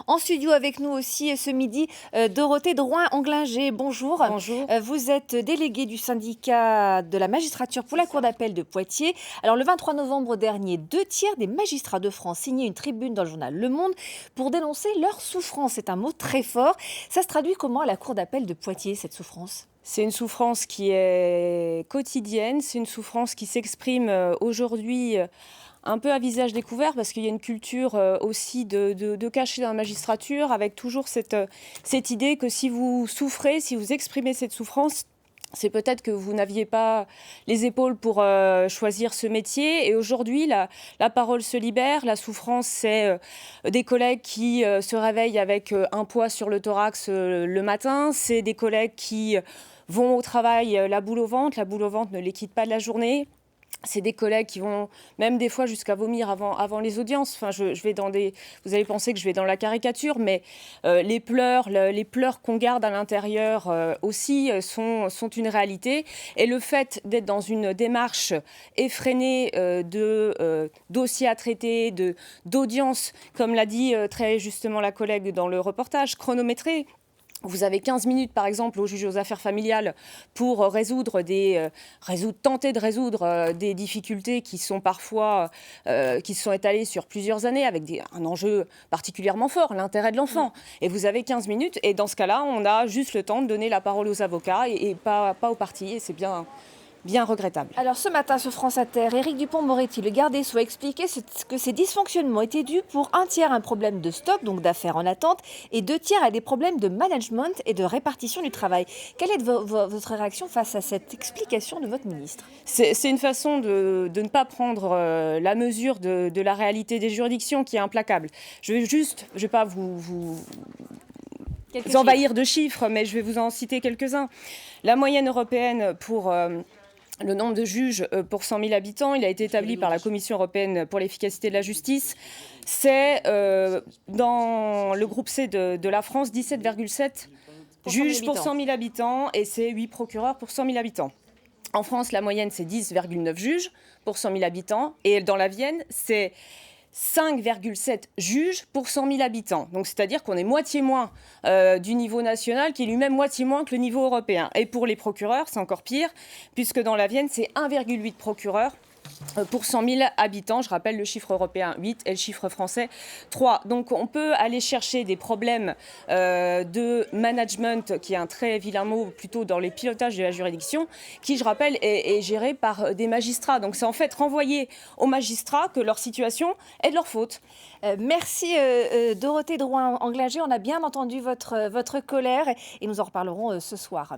En studio avec nous aussi ce midi, Dorothée Drouin-Anglinger. Bonjour. Bonjour. Vous êtes déléguée du syndicat de la magistrature pour la Cour d'appel de Poitiers. Alors le 23 novembre dernier, 2/3 des magistrats de France signaient une tribune dans le journal Le Monde pour dénoncer leur souffrance. C'est un mot très fort. Ça se traduit comment à la Cour d'appel de Poitiers, cette souffrance ? C'est une souffrance qui est quotidienne, c'est une souffrance qui s'exprime aujourd'hui un peu à visage découvert parce qu'il y a une culture aussi de cacher dans la magistrature avec toujours cette idée que si vous souffrez, si vous exprimez cette souffrance, c'est peut-être que vous n'aviez pas les épaules pour choisir ce métier. Et aujourd'hui, la parole se libère. La souffrance, c'est des collègues qui se réveillent avec un poids sur le thorax le matin. C'est des collègues qui vont au travail la boule au ventre. La boule au ventre ne les quitte pas de la journée. C'est des collègues qui vont même des fois jusqu'à vomir avant les audiences. Enfin, je vais dans des... Vous allez penser que je vais dans la caricature, mais les pleurs qu'on garde à l'intérieur aussi sont une réalité. Et le fait d'être dans une démarche effrénée de dossiers à traiter, d'audience, comme l'a dit très justement la collègue dans le reportage, chronométré. Vous avez 15 minutes, par exemple, au juge aux affaires familiales pour tenter de résoudre des difficultés qui sont parfois qui sont étalées sur plusieurs années avec un enjeu particulièrement fort, l'intérêt de l'enfant. Et vous avez 15 minutes et dans ce cas-là, on a juste le temps de donner la parole aux avocats et pas aux parties. Et c'est bien regrettable. Alors ce matin sur France Inter, Éric Dupond-Moretti, le garde des Sceaux, a expliqué que ces dysfonctionnements étaient dus pour 1/3 à un problème de stock, donc d'affaires en attente, et 2/3 à des problèmes de management et de répartition du travail. Quelle est votre réaction face à cette explication de votre ministre ? C'est une façon de ne pas prendre la mesure de la réalité des juridictions qui est implacable. Je vais pas vous envahir de chiffres, mais je vais vous en citer quelques-uns. La moyenne européenne pour le nombre de juges pour 100 000 habitants, il a été établi par la Commission européenne pour l'efficacité de la justice. C'est dans le groupe C de la France, 17,7 juges pour 100 000 habitants et c'est 8 procureurs pour 100 000 habitants. En France, la moyenne, c'est 10,9 juges pour 100 000 habitants. Et dans la Vienne, c'est 5,7 juges pour 100 000 habitants. Donc, c'est-à-dire qu'on est moitié moins du niveau national, qui est lui-même moitié moins que le niveau européen. Et pour les procureurs, c'est encore pire, puisque dans la Vienne, c'est 1,8 procureurs pour 100 000 habitants. Je rappelle le chiffre européen 8 et le chiffre français 3. Donc on peut aller chercher des problèmes de management, qui est un très vilain mot, plutôt dans les pilotages de la juridiction, qui, je rappelle, est géré par des magistrats. Donc c'est en fait renvoyer aux magistrats que leur situation est de leur faute. Merci Dorothée Drouin-Anglinger. On a bien entendu votre colère et nous en reparlerons ce soir.